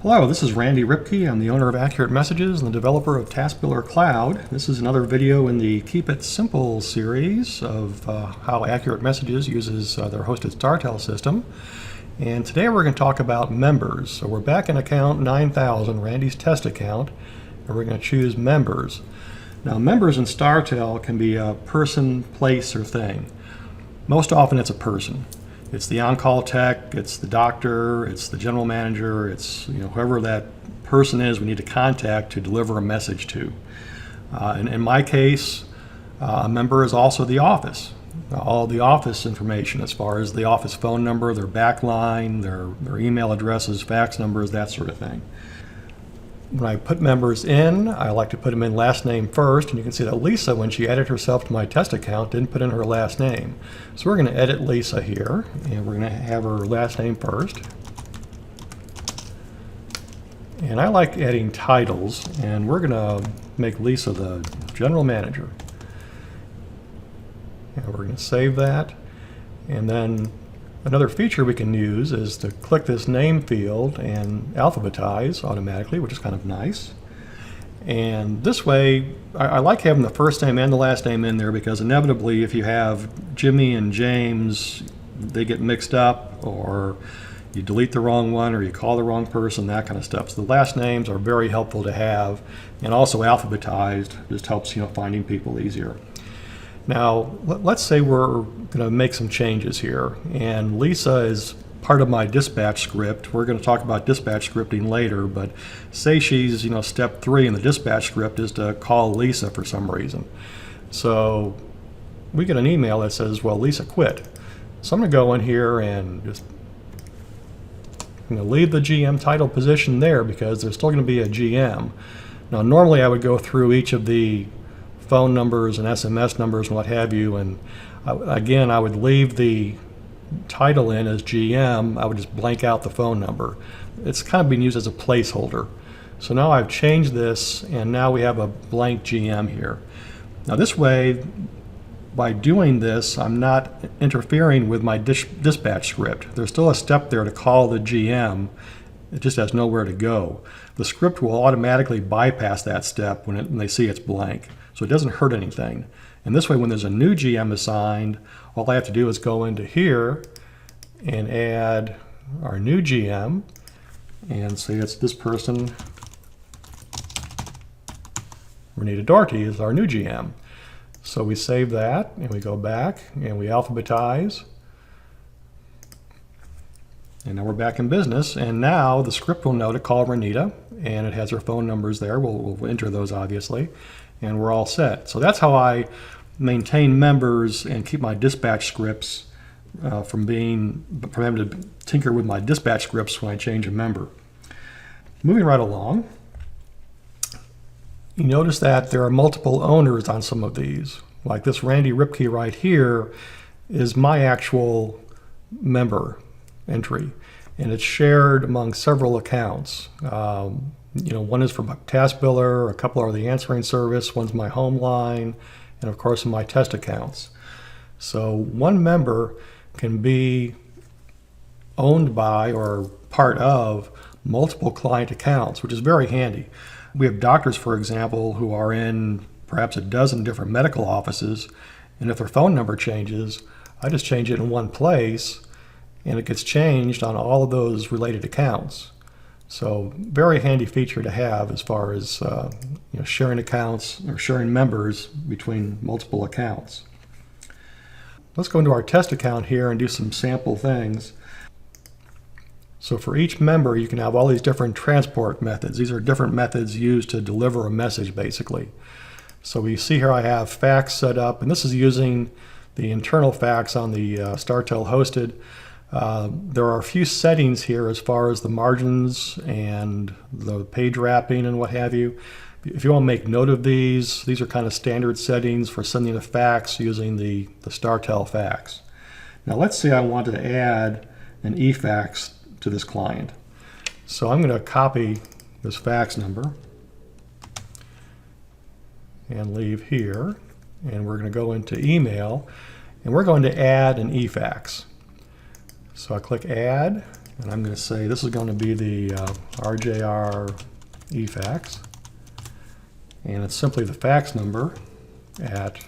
Hello, this is Randy Ripke. I'm the owner of Accurate Messages and the developer of TASbiller Cloud. This is another video in the Keep It Simple series of how Accurate Messages uses their hosted Startel system. And today we're going to talk about members. So we're back in account 9000, Randy's test account, and we're going to choose members. Now members in Startel can be a person, place, or thing. Most often it's a person. It's the on-call tech, it's the doctor, it's the general manager, it's whoever that person is we need to contact to deliver a message to. And in my case, a member is also the office. All the office information as far as the office phone number, their backline, their email addresses, fax numbers, that sort of thing. When I put members in, I like to put them in last name first, and you can see that Lisa, when she added herself to my test account, didn't put in her last name. So we're going to edit Lisa here, and we're going to have her last name first. And I like adding titles, and we're going to make Lisa the general manager. And we're going to save that, and then another feature we can use is to click this name field and alphabetize automatically, which is kind of nice. And this way, I like having the first name and the last name in there because inevitably if you have Jimmy and James, they get mixed up, or you delete the wrong one, or you call the wrong person, that kind of stuff. So the last names are very helpful to have, and also alphabetized just helps finding people easier. Now, let's say we're going to make some changes here, and Lisa is part of my dispatch script. We're going to talk about dispatch scripting later, but say she's, step 3 in the dispatch script is to call Lisa for some reason. So we get an email that says, well, Lisa quit. So I'm going to go in here and just leave the GM title position there because there's still going to be a GM. Now, normally I would go through each of the phone numbers and SMS numbers and what have you, and again I would leave the title in as GM. I would just blank out the phone number. It's kind of being used as a placeholder. So now I've changed this, and now we have a blank GM here. Now this way, by doing this, I'm not interfering with my dispatch script. There's still a step there to call the GM. It just has nowhere to go. The script will automatically bypass that step when they see it's blank. So it doesn't hurt anything. And this way, when there's a new GM assigned, all I have to do is go into here and add our new GM and say it's this person, Renita Doherty is our new GM. So we save that and we go back and we alphabetize. And now we're back in business, and now the script will know to call Renita, and it has her phone numbers there. We'll enter those obviously, and we're all set. So that's how I maintain members and keep my dispatch scripts from having to tinker with my dispatch scripts when I change a member. Moving right along, you notice that there are multiple owners on some of these. Like this Randy Ripke right here is my actual member entry, and it's shared among several accounts. One is for my TASbiller, a couple are the answering service, one's my home line, and of course my test accounts. So one member can be owned by or part of multiple client accounts, which is very handy. We have doctors, for example, who are in perhaps a dozen different medical offices, and if their phone number changes, I just change it in one place and it gets changed on all of those related accounts. So very handy feature to have as far as sharing accounts or sharing members between multiple accounts. Let's go into our test account here and do some sample things. So for each member, you can have all these different transport methods. These are different methods used to deliver a message, basically. So we see here I have fax set up, and this is using the internal fax on the Startel hosted. There are a few settings here as far as the margins and the page wrapping and what have you. If you want to make note of these are kind of standard settings for sending a fax using the Startel fax. Now let's say I want to add an Efax to this client. So I'm going to copy this fax number and leave here, and we're going to go into email, and we're going to add an Efax. So I click add, And I'm going to say this is going to be the RJR Efax. And it's simply the fax number at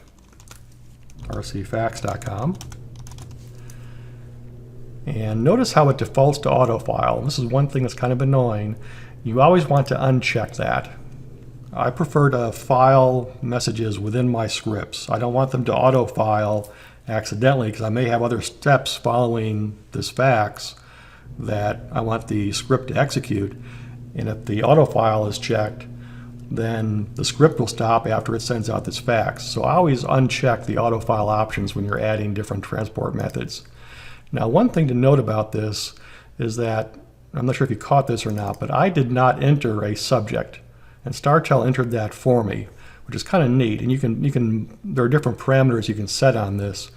rcfax.com. And notice how it defaults to autofile. This is one thing that's kind of annoying. You always want to uncheck that. I prefer to file messages within my scripts. I don't want them to autofile accidentally because I may have other steps following this fax that I want the script to execute. And if the autofile is checked, then the script will stop after it sends out this fax. So I always uncheck the autofile options when you're adding different transport methods. Now, one thing to note about this is that, I'm not sure if you caught this or not, but I did not enter a subject, and Startel entered that for me, which is kind of neat. And you can there are different parameters you can set on this.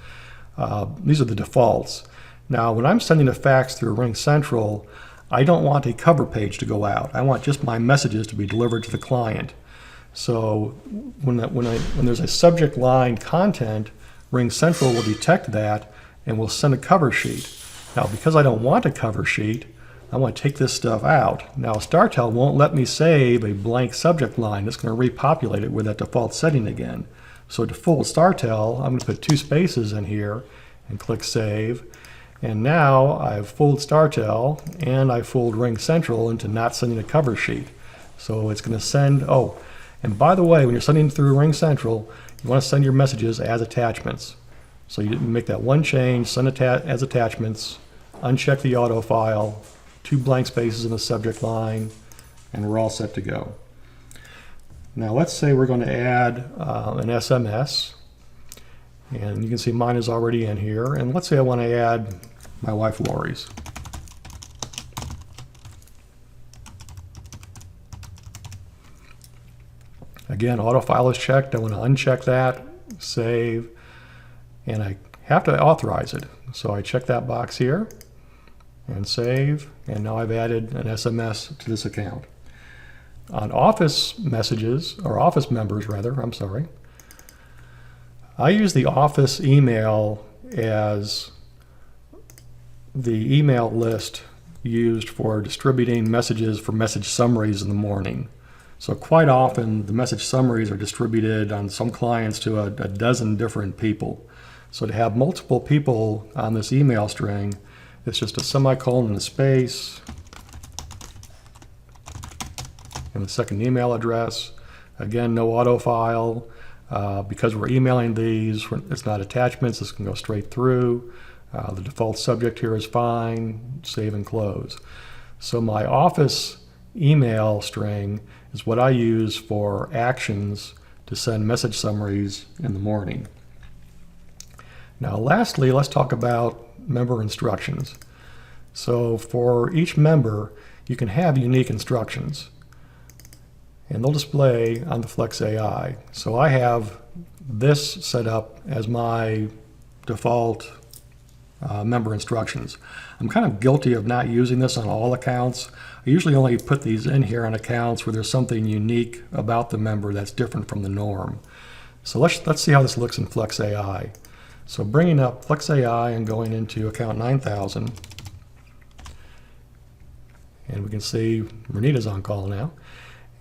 These are the defaults. Now, when I'm sending a fax through Ring Central, I don't want a cover page to go out. I want just my messages to be delivered to the client. So when there's a subject line content, Ring Central will detect that and we'll send a cover sheet. Now, because I don't want a cover sheet, I want to take this stuff out. Now, Startel won't let me save a blank subject line. It's going to repopulate it with that default setting again. So to fool Startel, I'm going to put 2 spaces in here and click Save. And now I've fooled Startel and I fooled Ring Central into not sending a cover sheet. So it's going to send, oh, and by the way, when you're sending through Ring Central, you want to send your messages as attachments. So you didn't make that one change, send as attachments, uncheck the auto file, 2 blank spaces in the subject line, and we're all set to go. Now let's say we're going to add an SMS, and you can see mine is already in here, and let's say I want to add my wife Lori's. Again, autofile is checked. I want to uncheck that, save, and I have to authorize it. So I check that box here and save, and now I've added an SMS to this account. On Office messages, or Office members rather, I'm sorry, I use the Office email as the email list used for distributing messages for message summaries in the morning. So quite often the message summaries are distributed on some clients to a dozen different people. So to have multiple people on this email string, it's just a semicolon and a space and the second email address. Again, no autofile. Because we're emailing these, it's not attachments, this can go straight through. The default subject here is fine, save and close. So my Office email string is what I use for actions to send message summaries in the morning. Now lastly, let's talk about member instructions. So for each member, you can have unique instructions, and they'll display on the FlexAI. So I have this set up as my default member instructions. I'm kind of guilty of not using this on all accounts. I usually only put these in here on accounts where there's something unique about the member that's different from the norm. So let's see how this looks in FlexAI. So bringing up FlexAI and going into account 9000, and we can see Renita's on call now.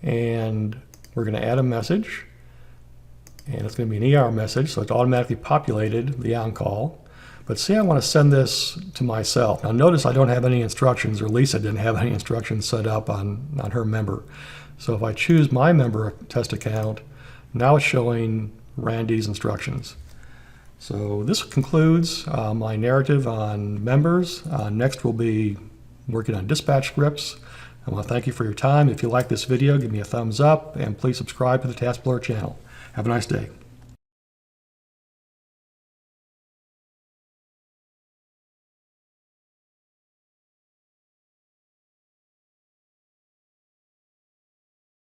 And we're going to add a message, and it's going to be an ER message, so it's automatically populated the on-call. But say I want to send this to myself. Now notice I don't have any instructions, or Lisa didn't have any instructions set up on her member. So if I choose my member test account, now it's showing Randy's instructions. So this concludes my narrative on members. Next we'll be working on dispatch scripts. I want to thank you for your time. If you like this video, give me a thumbs up, and please subscribe to the TASbiller channel. Have a nice day.